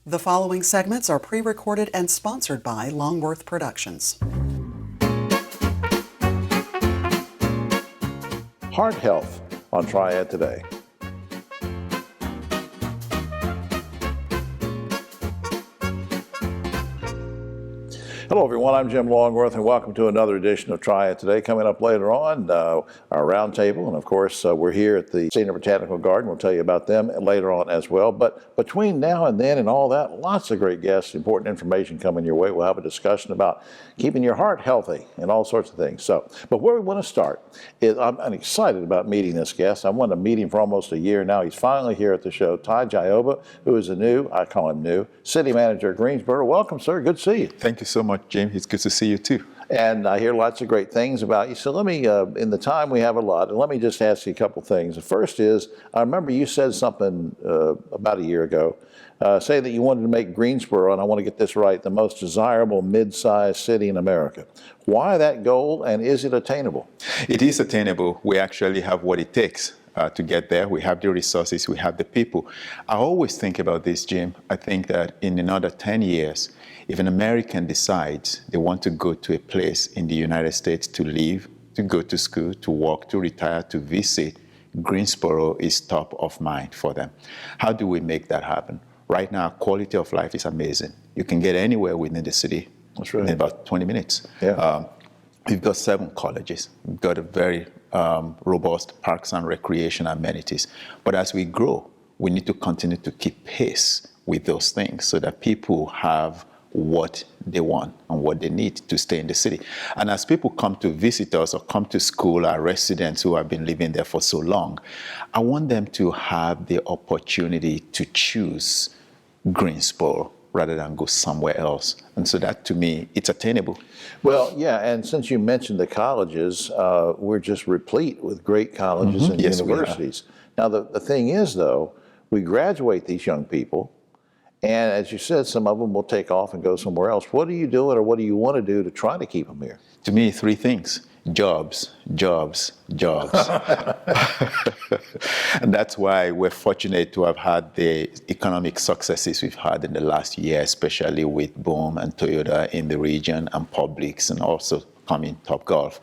The following segments are pre-recorded and sponsored by Longworth Productions. Heart health on Triad Today. Hello everyone, I'm Jim Longworth and welcome to another edition of Triad Today. Coming up later on, our roundtable, and of course we're here at the Senior Botanical Garden. We'll tell you about them later on as well. But between now and then and all that, lots of great guests, important information coming your way. We'll have a discussion about keeping your heart healthy and all sorts of things. But where we want to start is I'm excited about meeting this guest. I wanted to meet him for almost a year now. He's finally here at the show. Ty Gioba, who is I call him new, City Manager of Greensboro. Welcome, sir. Good to see you. Thank you so much, Jim. It's good to see you too. And I hear lots of great things about you. So let me, in the time we have a lot, let me just ask you a couple things. The first is, I remember you said something about a year ago, saying that you wanted to make Greensboro, and I want to get this right, the most desirable mid-sized city in America. Why that goal, and is it attainable? It is attainable. We actually have what it takes to get there. We have the resources, we have the people. I always think about this, Jim. I think that in another 10 years, if an American decides they want to go to a place in the United States to live, to go to school, to work, to retire, to visit, Greensboro is top of mind for them. How do we make that happen? Right now, quality of life is amazing. You can get anywhere within the city in about 20 minutes. Yeah. We've got 7 colleges. We've got a very robust parks and recreation amenities. But as we grow, we need to continue to keep pace with those things so that people have what they want and what they need to stay in the city. And as people come to visit us or come to school, our residents who have been living there for so long, I want them to have the opportunity to choose Greensboro rather than go somewhere else. And so that, to me, it's attainable. Well, yeah, and since you mentioned the colleges, we're just replete with great colleges and universities. Now, the thing is, though, we graduate these young people, and as you said, some of them will take off and go somewhere else. What are you doing, or what do you want to do to try to keep them here? To me, 3 things. Jobs, jobs, jobs. And that's why we're fortunate to have had the economic successes we've had in the last year, especially with Boom and Toyota in the region and Publix and also coming Topgolf.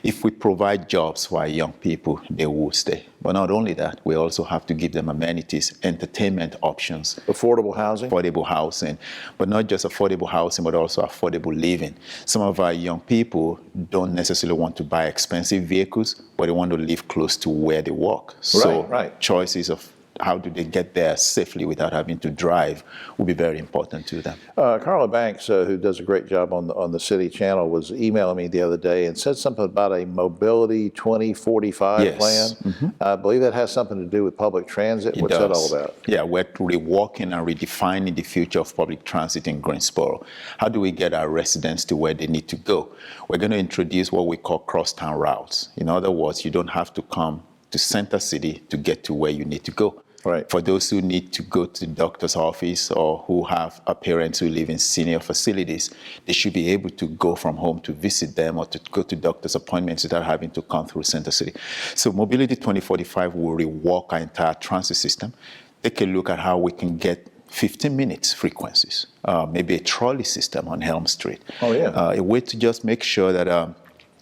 If we provide jobs for our young people, they will stay. But not only that, we also have to give them amenities, entertainment options. Affordable housing? Affordable housing. But not just affordable housing, but also affordable living. Some of our young people don't necessarily want to buy expensive vehicles, but they want to live close to where they work. So choices of how do they get there safely without having to drive will be very important to them. Carla Banks, who does a great job on the city channel, was emailing me the other day and said something about a Mobility 2045 plan. Mm-hmm. I believe that has something to do with public transit. What's that all about? Yeah, we're reworking and redefining the future of public transit in Greensboro. How do we get our residents to where they need to go? We're going to introduce what we call crosstown routes. In other words, you don't have to come to Center City to get to where you need to go. Right. For those who need to go to the doctor's office or who have parents who live in senior facilities, they should be able to go from home to visit them or to go to doctor's appointments without having to come through Center City. So Mobility 2045 will rework our entire transit system, take a look at how we can get 15 minutes frequencies, maybe a trolley system on Helm Street. Oh, yeah. A way to just make sure that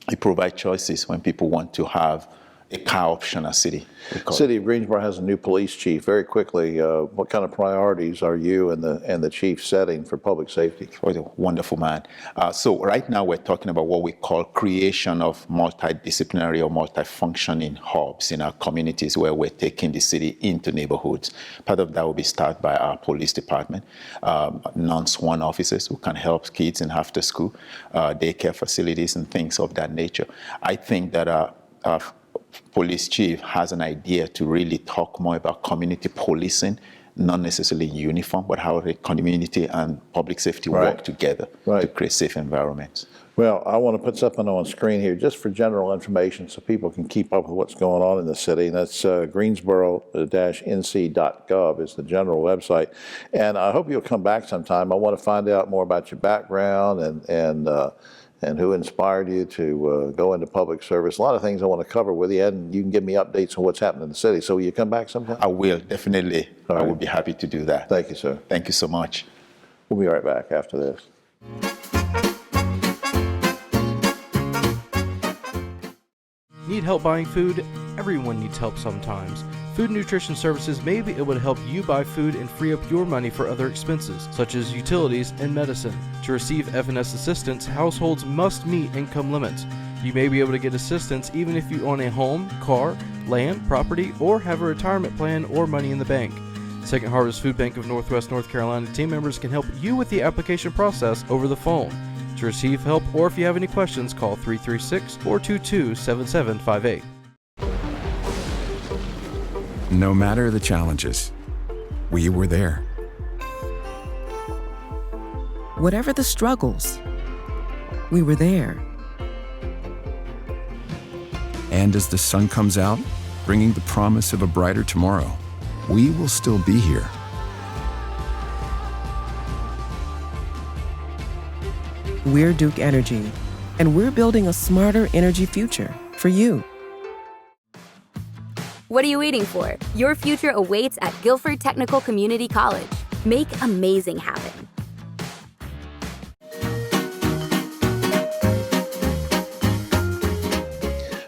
we provide choices when people want to have a car option as city. City of Greensboro has a new police chief. Very quickly, what kind of priorities are you and the chief setting for public safety? Oh, a wonderful man. So right now we're talking about what we call creation of multidisciplinary or multifunctioning hubs in our communities where we're taking the city into neighborhoods. Part of that will be started by our police department, non-sworn officers who can help kids in after school, daycare facilities and things of that nature. I think that our police chief has an idea to really talk more about community policing, not necessarily in uniform, but how the community and public safety work together to create safe environments. Well, I want to put something on screen here just for general information so people can keep up with what's going on in the city. And that's greensboro-nc.gov is the general website. And I hope you'll come back sometime. I want to find out more about your background and and who inspired you to go into public service. A lot of things I want to cover with you, and you can give me updates on what's happening in the city. So will you come back sometime? I will, definitely. All right. I would be happy to do that. Thank you, sir. Thank you so much. We'll be right back after this. Need help buying food? Everyone needs help sometimes. Food Nutrition Services may be able to help you buy food and free up your money for other expenses, such as utilities and medicine. To receive F&S assistance, households must meet income limits. You may be able to get assistance even if you own a home, car, land, property, or have a retirement plan or money in the bank. Second Harvest Food Bank of Northwest North Carolina team members can help you with the application process over the phone. To receive help or if you have any questions, call 336-422-7758. No matter the challenges, we were there. Whatever the struggles, we were there. And as the sun comes out, bringing the promise of a brighter tomorrow, we will still be here. We're Duke Energy, and we're building a smarter energy future for you. What are you waiting for? Your future awaits at Guilford Technical Community College. Make amazing happen.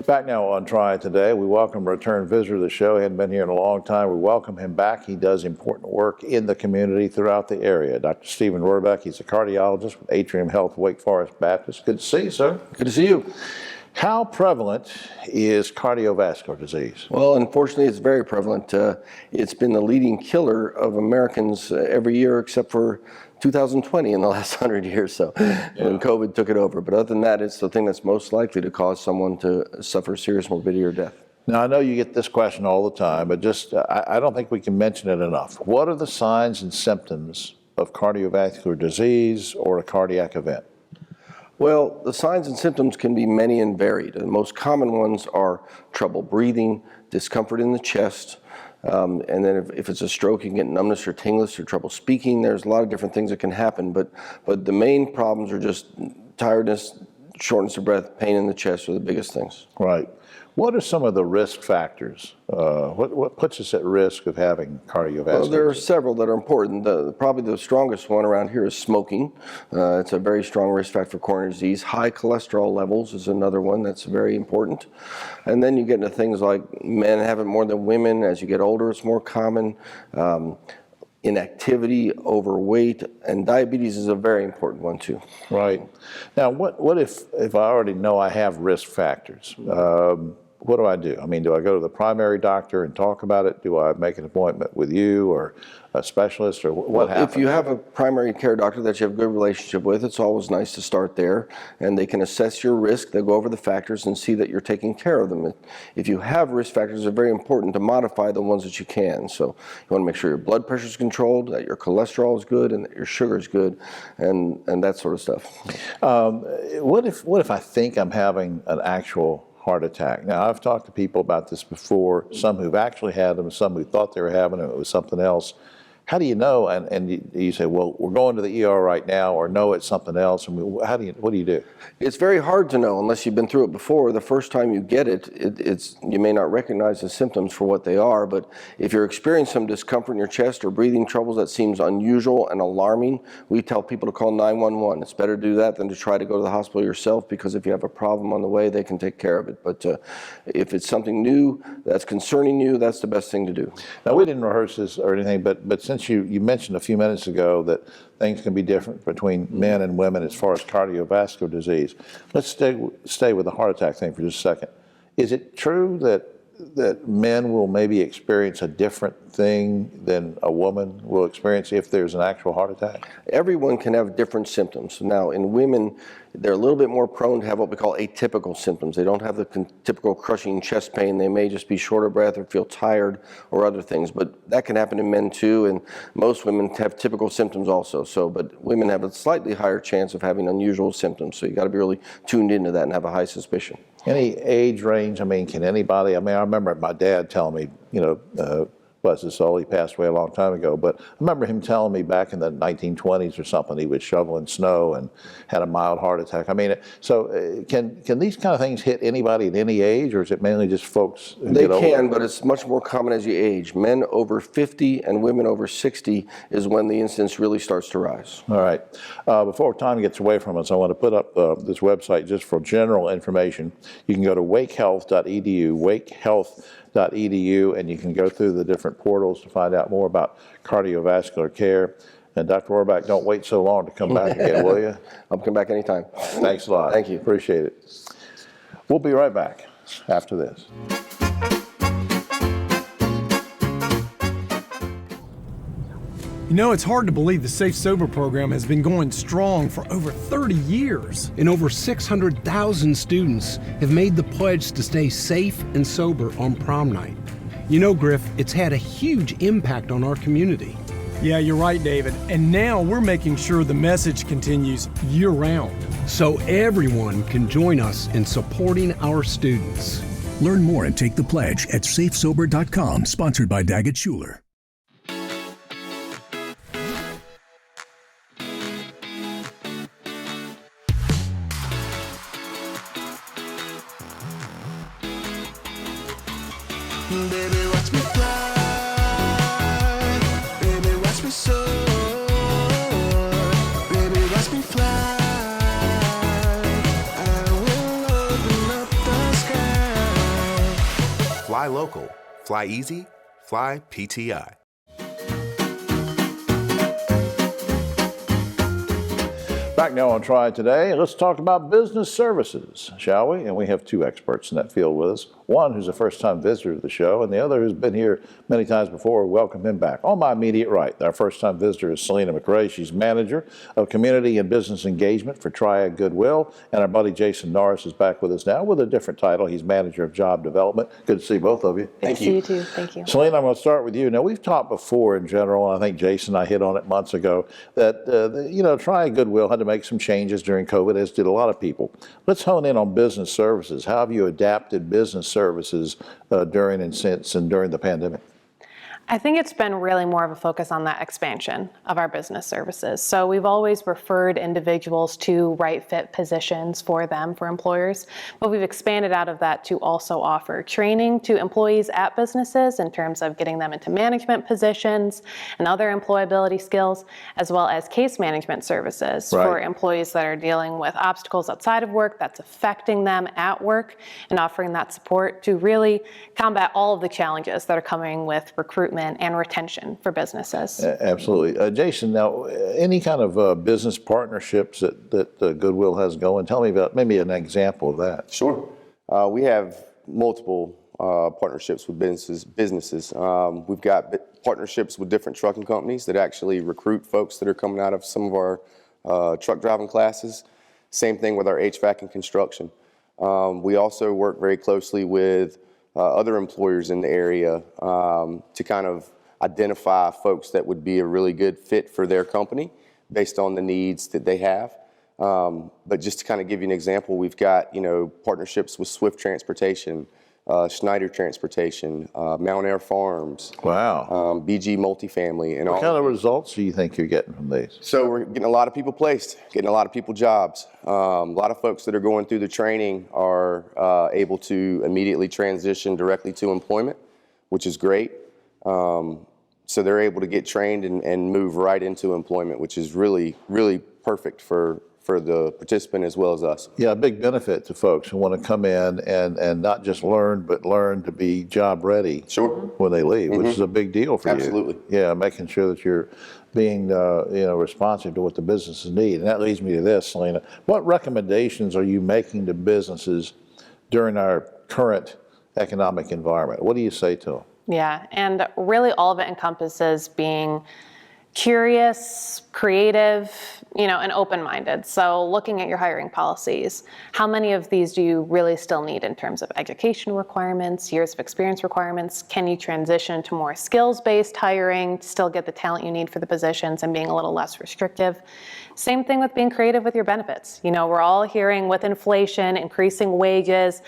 Back now on Triad Today, we welcome a return visitor to the show. He hadn't been here in a long time. We welcome him back. He does important work in the community throughout the area. Dr. Stephen Rohrbeck, he's a cardiologist with Atrium Health Wake Forest Baptist. Good to see you, sir. Good to see you. How prevalent is cardiovascular disease? Well, unfortunately, it's very prevalent. It's been the leading killer of Americans every year except for 2020 in the last 100 years, when COVID took it over. But other than that, it's the thing that's most likely to cause someone to suffer serious morbidity or death. Now, I know you get this question all the time, but just I don't think we can mention it enough. What are the signs and symptoms of cardiovascular disease or a cardiac event? Well, the signs and symptoms can be many and varied. The most common ones are trouble breathing, discomfort in the chest, and then if it's a stroke, you can get numbness or tingling or trouble speaking. There's a lot of different things that can happen, but the main problems are just tiredness, shortness of breath, pain in the chest are the biggest things. Right. What are some of the risk factors? What puts us at risk of having cardiovascular Well, there are disease? several that are important. Probably the strongest one around here is smoking. It's a very strong risk factor for coronary disease. High cholesterol levels is another one that's very important. And then you get into things like men have it more than women. As you get older, it's more common. Inactivity, overweight, and diabetes is a very important one too. Right. Now, what if I already know I have risk factors? What do I do? I mean, do I go to the primary doctor and talk about it? Do I make an appointment with you or a specialist, or what happens? If you have a primary care doctor that you have a good relationship with, it's always nice to start there, and they can assess your risk. They'll go over the factors and see that you're taking care of them. If you have risk factors, it's very important to modify the ones that you can. So you want to make sure your blood pressure is controlled, that your cholesterol is good, and that your sugar is good, and that sort of stuff. What if I think I'm having an actual heart attack? Now, I've talked to people about this before, some who've actually had them, some who thought they were having them, it was something else. How do you know? And you say, well, we're going to the ER right now, or no, it's something else. I mean, what do you do? It's very hard to know unless you've been through it before. The first time you get it, you may not recognize the symptoms for what they are, but if you're experiencing some discomfort in your chest or breathing troubles that seems unusual and alarming, we tell people to call 911. It's better to do that than to try to go to the hospital yourself, because if you have a problem on the way, they can take care of it. But if it's something new that's concerning you, that's the best thing to do. Now, we didn't rehearse this or anything, but since you mentioned a few minutes ago that things can be different between men and women as far as cardiovascular disease, let's stay with the heart attack thing for just a second. Is it true that men will maybe experience a different thing than a woman will experience if there's an actual heart attack? Everyone can have different symptoms. Now, in women, they're a little bit more prone to have what we call atypical symptoms. They don't have the typical crushing chest pain. They may just be short of breath or feel tired or other things, but that can happen in men too, and most women have typical symptoms also. But women have a slightly higher chance of having unusual symptoms, so you got to be really tuned into that and have a high suspicion. Any age range? I mean, can anybody? I mean, I remember my dad telling me, bless his soul, he passed away a long time ago, but I remember him telling me back in the 1920s or something, he was shoveling snow and had a mild heart attack. I mean, so can these kind of things hit anybody at any age, or is it mainly just folks who They get older? can, but it's much more common as you age. Men over 50 and women over 60 is when the incidence really starts to rise. All right. Before time gets away from us, I want to put up this website just for general information. You can go to wakehealth.edu, wakehealth.edu, and you can go through the different portals to find out more about cardiovascular care. And Dr. Orbach, don't wait so long to come back again, will you? I'll come back anytime. Thanks a lot. Thank you. Appreciate it. We'll be right back after this. You know, it's hard to believe the Safe Sober program has been going strong for over 30 years. And over 600,000 students have made the pledge to stay safe and sober on prom night. You know, Griff, it's had a huge impact on our community. Yeah, you're right, David. And now we're making sure the message continues year-round. So everyone can join us in supporting our students. Learn more and take the pledge at safesober.com, sponsored by Daggett Schuler. Baby, watch me fly. Baby, watch me soar. Baby, watch me fly. I will open up the sky. Fly local, fly easy, fly PTI. Back now on Triad Today, let's talk about business services, shall we? And we have two experts in that field with us. One who's a first-time visitor to the show, and the other who's been here many times before. Welcome him back. On my immediate right, our first-time visitor is Selena McRae. She's Manager of Community and Business Engagement for Triad Goodwill. And our buddy Jason Norris is back with us now with a different title. He's Manager of Job Development. Good to see both of you. Thank you. You too. Thank you. Selena, I'm going to start with you. Now, we've talked before in general, and I think Jason and I hit on it months ago, that, Triad Goodwill had to make some changes during COVID, as did a lot of people. Let's hone in on business services. How have you adapted business services during and since and during the pandemic? I think it's been really more of a focus on that expansion of our business services. So we've always referred individuals to right fit positions for them, for employers, but we've expanded out of that to also offer training to employees at businesses in terms of getting them into management positions and other employability skills, as well as case management services for employees that are dealing with obstacles outside of work that's affecting them at work, and offering that support to really combat all of the challenges that are coming with recruitment and retention for businesses. Absolutely. Jason, now, any kind of business partnerships that Goodwill has going? Tell me about maybe an example of that. Sure. We have multiple partnerships with businesses. We've got partnerships with different trucking companies that actually recruit folks that are coming out of some of our truck driving classes. Same thing with our HVAC and construction. We also work very closely with other employers in the area to kind of identify folks that would be a really good fit for their company based on the needs that they have. But just to kind of give you an example, we've got, partnerships with Swift Transportation, Schneider Transportation, Mount Air Farms. Wow. BG Multifamily. And what kind of results do you think you're getting from these? So we're getting a lot of people placed, getting a lot of people jobs. A lot of folks that are going through the training are able to immediately transition directly to employment, which is great. So they're able to get trained and move right into employment, which is really, really perfect for the participant as well as us. Yeah, a big benefit to folks who want to come in and not just learn, but learn to be job ready when they leave, which is a big deal for you. Absolutely. Yeah, making sure that you're being responsive to what the businesses need. And that leads me to this, Selena. What recommendations are you making to businesses during our current economic environment? What do you say to them? Yeah, and really all of it encompasses being curious, creative, and open-minded. So looking at your hiring policies, how many of these do you really still need in terms of education requirements, years of experience requirements? Can you transition to more skills-based hiring to still get the talent you need for the positions and being a little less restrictive? Same thing with being creative with your benefits. We're all hearing with inflation, increasing wages,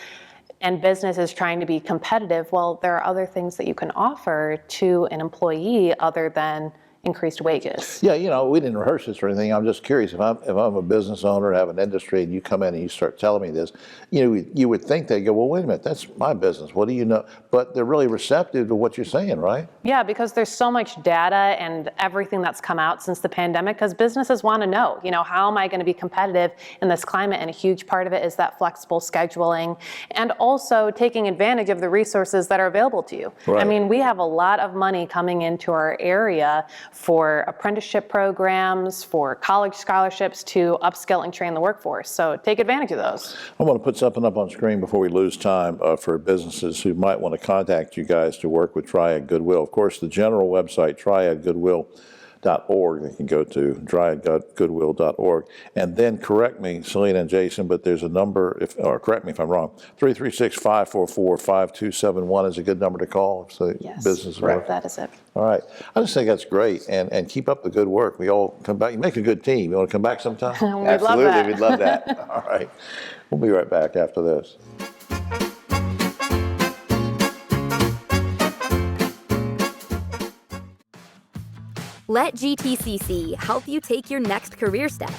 and business is trying to be competitive, well, there are other things that you can offer to an employee other than increased wages. Yeah, we didn't rehearse this or anything. I'm just curious if I'm a business owner, have an industry, and you come in and you start telling me this, you would think they go, well, wait a minute, that's my business. What do you know? But they're really receptive to what you're saying, right? Yeah, because there's so much data and everything that's come out since the pandemic, because businesses want to know, how am I going to be competitive in this climate? And a huge part of it is that flexible scheduling and also taking advantage of the resources that are available to you. Right. I mean, we have a lot of money coming into our area for apprenticeship programs, for college scholarships to upskill and train the workforce. So take advantage of those. I want to put something up on screen before we lose time for businesses who might want to contact you guys to work with Triad Goodwill. Of course, the general website, triadgoodwill.org, they can go to triadgoodwill.org. And then correct me, Selena and Jason, but there's a number, or correct me if I'm wrong, 336-544-5271 is a good number to call. So yes, business correct, that is it. All right. I just think that's great, and keep up the good work. We all come back. You make a good team. You want to come back sometime? Absolutely, we'd love that. All right. We'll be right back after this. Let GTCC help you take your next career step.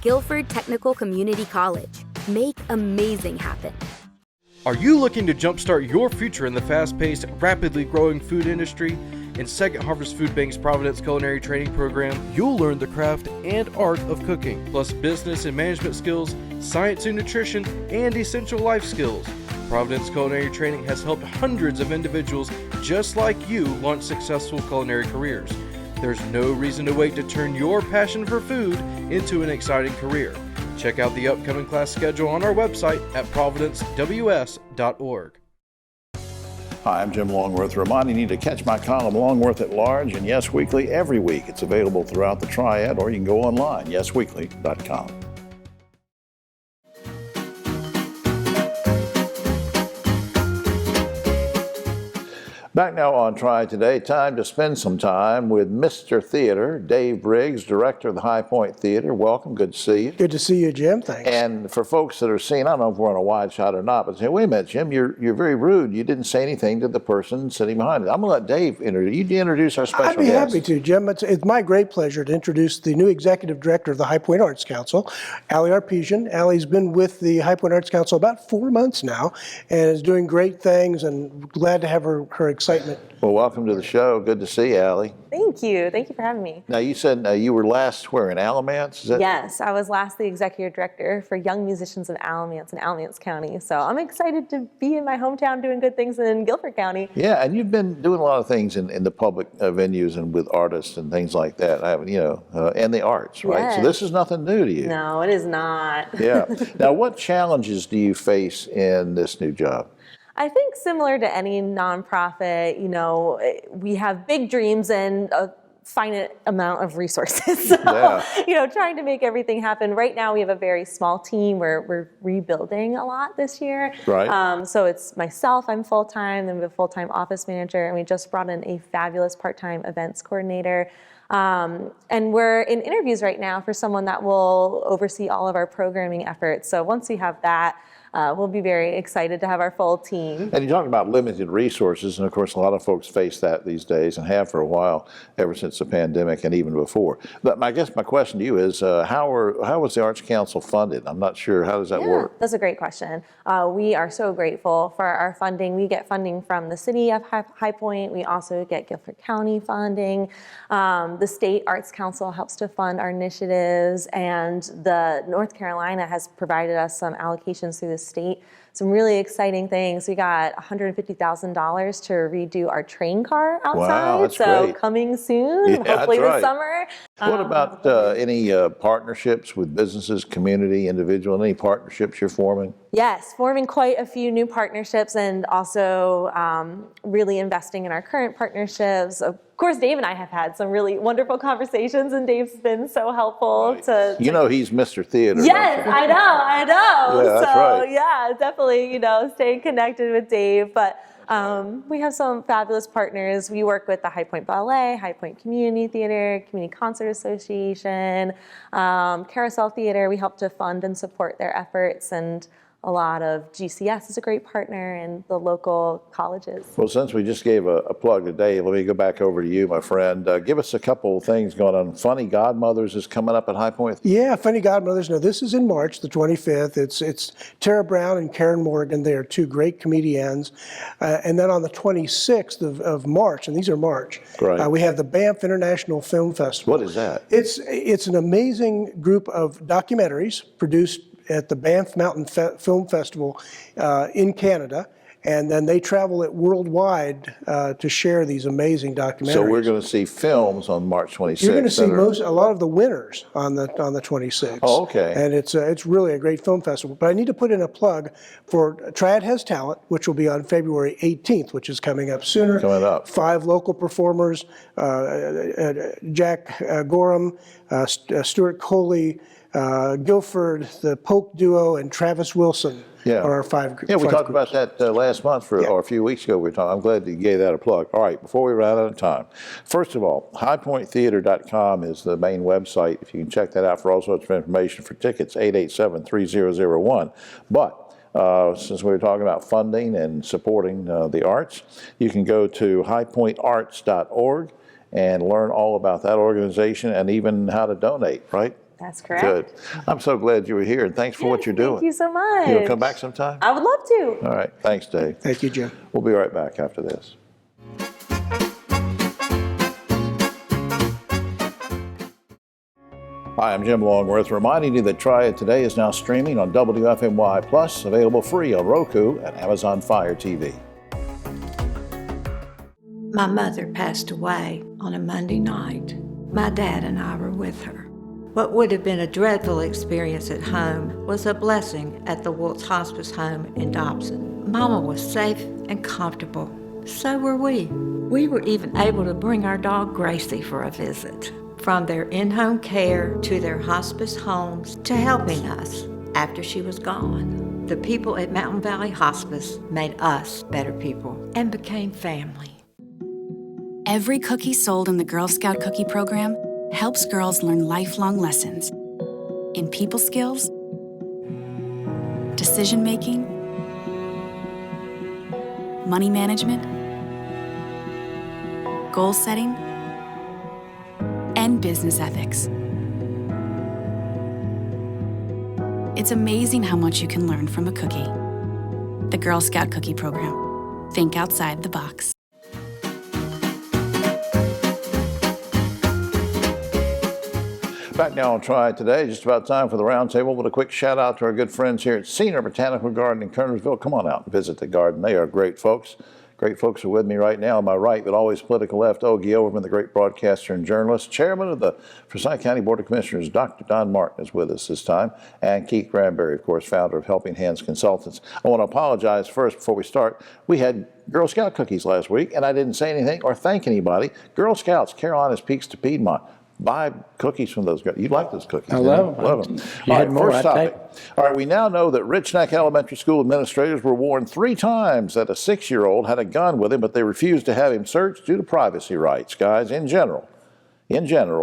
Guilford Technical Community College. Make amazing happen. Are you looking to jumpstart your future in the fast-paced, rapidly growing food industry? In Second Harvest Food Bank's Providence Culinary Training Program, you'll learn the craft and art of cooking, plus business and management skills, science and nutrition, and essential life skills. Providence Culinary Training has helped hundreds of individuals just like you launch successful culinary careers. There's no reason to wait to turn your passion for food into an exciting career. Check out the upcoming class schedule on our website at providencews.org. Hi, I'm Jim Longworth, reminding you to catch my column Longworth at Large and Yes Weekly every week. It's available throughout the Triad, or you can go online, yesweekly.com. Back now on Triad Today, time to spend some time with Mr. Theater, Dave Briggs, director of the High Point Theater. Welcome, good to see you. Good to see you, Jim, thanks. And for folks that are seeing, I don't know if we're on a wide shot or not, but say, wait a minute, Jim, you're very rude. You didn't say anything to the person sitting behind it. I'm going to let Dave introduce our special guest. I'd be happy to, Jim. It's my great pleasure to introduce the new executive director of the High Point Arts Council, Allie Arpesian. Allie's been with the High Point Arts Council about 4 months now and is doing great things, and glad to have her excitement. Well, welcome to the show. Good to see you, Allie. Thank you. Thank you for having me. Now, you said you were last where, in Alamance? Is that Yes, I was last the executive director for Young Musicians of Alamance in Alamance County. So I'm excited to be in my hometown doing good things in Guilford County. Yeah, and you've been doing a lot of things in the public venues and with artists and things like that, and the arts, right? Yes. So this is nothing new to you. No, it is not. Yeah. Now, what challenges do you face in this new job? I think similar to any nonprofit, we have big dreams and a finite amount of resources. So, trying to make everything happen. Right now, we have a very small team. We're rebuilding a lot this year. Right. So it's myself, I'm full-time, then we have a full-time office manager, and we just brought in a fabulous part-time events coordinator. And we're in interviews right now for someone that will oversee all of our programming efforts. So once we have that, we'll be very excited to have our full team. And you talk about limited resources, and of course a lot of folks face that these days and have for a while, ever since the pandemic and even before. But I guess my question to you is, how was the Arts Council funded? I'm not sure. How does that work? That's a great question. We are so grateful for our funding. We get funding from the city of High Point. We also get Guilford County funding. The State Arts Council helps to fund our initiatives, and the North Carolina has provided us some allocations through the state. Some really exciting things. We got $150,000 to redo our train car outside. Wow, that's so great. Coming soon, Yeah, hopefully that's this right. summer. What about any partnerships with businesses, community, individual, any partnerships you're forming? Yes, forming quite a few new partnerships, and also really investing in our current partnerships. Of course, Dave and I have had some really wonderful conversations, and Dave's been so helpful to He's Mr. Theater. Yes, I know. Yeah, that's so right. yeah, definitely, staying connected with Dave. But we have some fabulous partners. We work with the High Point Ballet, High Point Community Theater, Community Concert Association, Carousel Theater. We help to fund and support their efforts, and a lot of GCS is a great partner and the local colleges. Well, since we just gave a plug today, let me go back over to you, my friend. Give us a couple of things going on. Funny Godmothers is coming up at High Point. Yeah, Funny Godmothers. Now, this is in March, the 25th. It's Tara Brown and Karen Morgan. They are two great comedians. And then on the 26th of March, and these are March, Right. we have the Banff International Film Festival. What is that? It's an amazing group of documentaries produced at the Banff Mountain Film Festival in Canada. And then they travel it worldwide to share these amazing documentaries. So we're going to see films on March 26th. You're going to see a lot of the winners on the 26th. Oh, okay. And it's really a great film festival. But I need to put in a plug for Triad Has Talent, which will be on February 18th, which is coming up sooner. Coming up. 5 local performers: Jack Gorham, Stuart Coley, Guilford, the Polk Duo, and Travis Wilson. Yeah. Are our 5 groups. Yeah, we talked about that last month or a few weeks ago. I'm glad you gave that a plug. All right, before we run out of time, first of all, highpointtheater.com is the main website. If you can check that out for all sorts of information for tickets, 887-3001. But since we were talking about funding and supporting the arts, you can go to highpointarts.org and learn all about that organization and even how to donate, right? That's correct. Good. I'm so glad you were here, and thanks for what you're doing. Thank you so much. You want to come back sometime? I would love to. All right. Thanks, Dave. Thank you, Jim. We'll be right back after this. Hi, I'm Jim Longworth, reminding you that Triad Today is now streaming on WFMY Plus, available free on Roku and Amazon Fire TV. My mother passed away on a Monday night. My dad and I were with her. What would have been a dreadful experience at home was a blessing at the Woltz Hospice Home in Dobson. Mama was safe and comfortable. So were we. We were even able to bring our dog Gracie for a visit. From their in-home care to their hospice homes to helping us after she was gone. The people at Mountain Valley Hospice made us better people and became family. Every cookie sold in the Girl Scout Cookie Program helps girls learn lifelong lessons in people skills, decision making, money management, goal setting, and business ethics. It's amazing how much you can learn from a cookie. The Girl Scout Cookie Program. Think outside the box. Back now on Triad Today, just about time for the roundtable, but a quick shout out to our good friends here at Senior Botanical Garden in Kernersville. Come on out and visit the garden. They are great folks. Great folks are with me right now on my right, but always political left. Ogie Overman, the great broadcaster and journalist. Chairman of the Forsyth County Board of Commissioners, Dr. Don Martin, is with us this time. And Keith Granberry, of course, founder of Helping Hands Consultants. I want to apologize first before we start. We had Girl Scout cookies last week, and I didn't say anything or thank anybody. Girl Scouts, Carolinas Peaks to Piedmont. Buy cookies from those guys. You like those cookies? I love them. Love them. You All had right, more, first I'd topic. All right, we now know that Rich Neck Elementary School administrators were warned 3 times that a 6-year-old had a gun with him, but they refused to have him searched due to privacy rights. Guys, in general,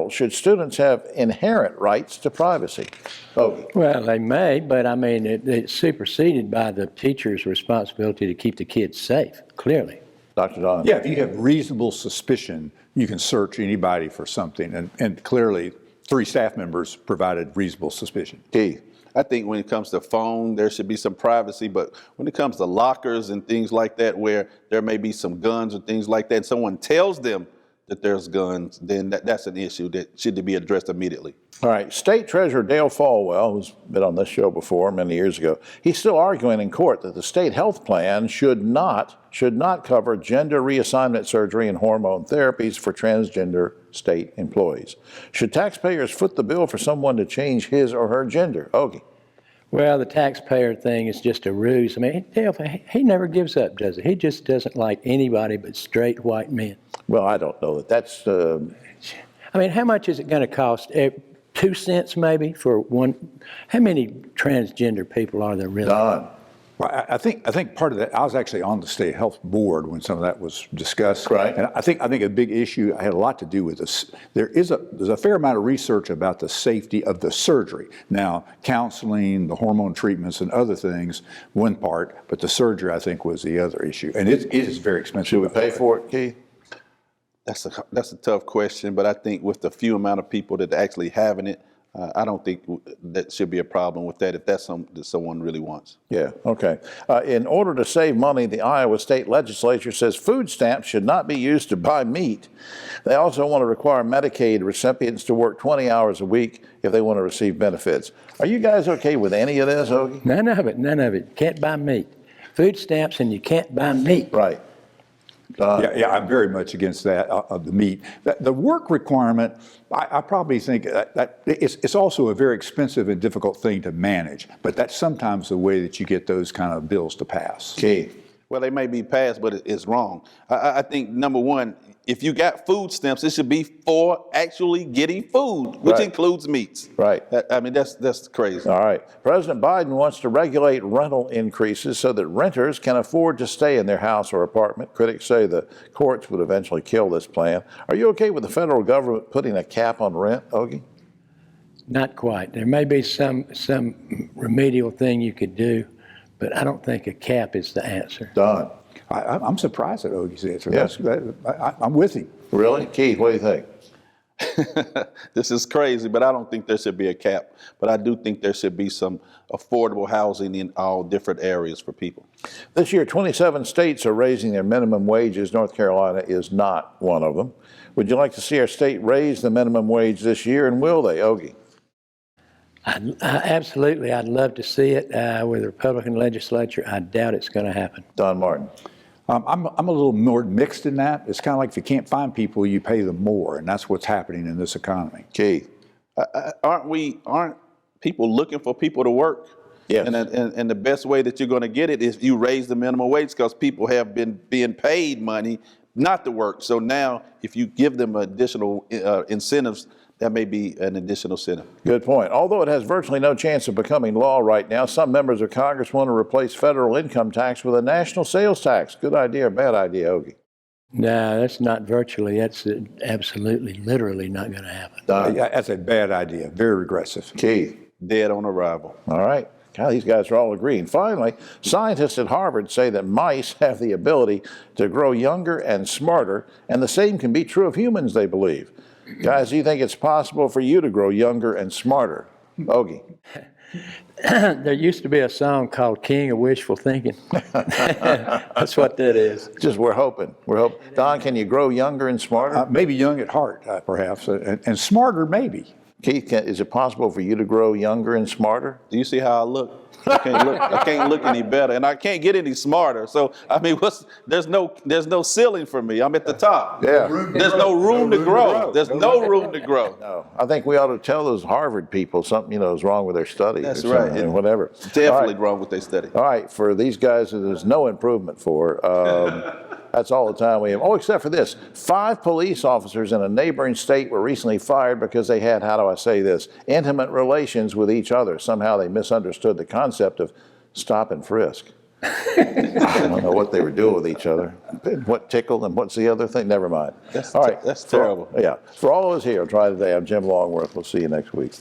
should students have inherent rights to privacy? Ogie. Well, they may, but I mean, it's superseded by the teacher's responsibility to keep the kids safe, clearly. Dr. Don. Yeah, if you have reasonable suspicion, you can search anybody for something, and clearly 3 staff members provided reasonable suspicion. Keith, I think when it comes to phone, there should be some privacy, but when it comes to lockers and things like that, where there may be some guns or things like that, and someone tells them that there's guns, then that's an issue that should be addressed immediately. All right, State Treasurer Dale Falwell, who's been on this show before many years ago, he's still arguing in court that the state health plan should not cover gender reassignment surgery and hormone therapies for transgender state employees. Should taxpayers foot the bill for someone to change his or her gender? Ogie. Well, the taxpayer thing is just a ruse. I mean, he never gives up, does he? He just doesn't like anybody but straight white men. Well, I don't know that that's... I mean, how much is it going to cost? 2 cents maybe for one? How many transgender people are there really? None. Well, I think part of that, I was actually on the state health board when some of that was discussed. Right. And I think a big issue had a lot to do with this. There's a fair amount of research about the safety of the surgery. Now, counseling, the hormone treatments, and other things, one part, but the surgery, I think, was the other issue. And it is very expensive. Should we pay for it, Keith? That's a tough question, but I think with the few amount of people that are actually having it, I don't think that should be a problem with that if that's something that someone really wants. Yeah, okay. In order to save money, the Iowa State Legislature says food stamps should not be used to buy meat. They also want to require Medicaid recipients to work 20 hours a week if they want to receive benefits. Are you guys okay with any of this, Ogie? None of it. Can't buy meat. Food stamps and you can't buy meat. Right. Yeah, I'm very much against that, of the meat. The work requirement, I probably think that it's also a very expensive and difficult thing to manage, but that's sometimes the way that you get those kind of bills to pass. Okay. Well, they may be passed, but it's wrong. I think, number one, if you got food stamps, it should be for actually getting food, which includes meats. Right. I mean, that's crazy. All right. President Biden wants to regulate rental increases so that renters can afford to stay in their house or apartment. Critics say the courts would eventually kill this plan. Are you okay with the federal government putting a cap on rent, Ogie? Not quite. There may be some remedial thing you could do, but I don't think a cap is the answer. Done. I'm surprised at Ogie's answer. Yes. I'm with him. Really? Keith, what do you think? This is crazy, but I don't think there should be a cap. But I do think there should be some affordable housing in all different areas for people. This year, 27 states are raising their minimum wages. North Carolina is not one of them. Would you like to see our state raise the minimum wage this year, and will they, Ogie? Absolutely. I'd love to see it with the Republican legislature. I doubt it's going to happen. Don Martin. I'm a little more mixed in that. It's kind of like if you can't find people, you pay them more, and that's what's happening in this economy. Keith. Aren't people looking for people to work? Yes. And the best way that you're going to get it is you raise the minimum wage, because people have been being paid money not to work. So now if you give them additional incentives, that may be an additional incentive. Good point. Although it has virtually no chance of becoming law right now, some members of Congress want to replace federal income tax with a national sales tax. Good idea or bad idea, Ogie? No, that's not virtually. That's absolutely, literally not going to happen. That's a bad idea. Very regressive. Keith. Dead on arrival. All right. God, these guys are all agreeing. Finally, scientists at Harvard say that mice have the ability to grow younger and smarter, and the same can be true of humans, they believe. Guys, do you think it's possible for you to grow younger and smarter? Ogie. There used to be a song called King of Wishful Thinking. That's what that is. Just we're hoping. Don, can you grow younger and smarter? Maybe young at heart, perhaps, and smarter, maybe. Keith, is it possible for you to grow younger and smarter? Do you see how I look? I can't look any better, and I can't get any smarter. So I mean, there's no ceiling for me. I'm at the top. Yeah. There's no room to grow. There's no room to grow. No. I think we ought to tell those Harvard people something, is wrong with their study. That's or right. And whatever. Definitely wrong with their study. All right, for these guys, there's no improvement for. That's all the time we have. Oh, except for this. 5 police officers in a neighboring state were recently fired because they had, how do I say this, intimate relations with each other. Somehow they misunderstood the concept of stop and frisk. I don't know what they were doing with each other. What tickled and what's the other thing? Never mind. All right. That's terrible. Yeah. For all of us here on Triad Today, I'm Jim Longworth. We'll see you next week.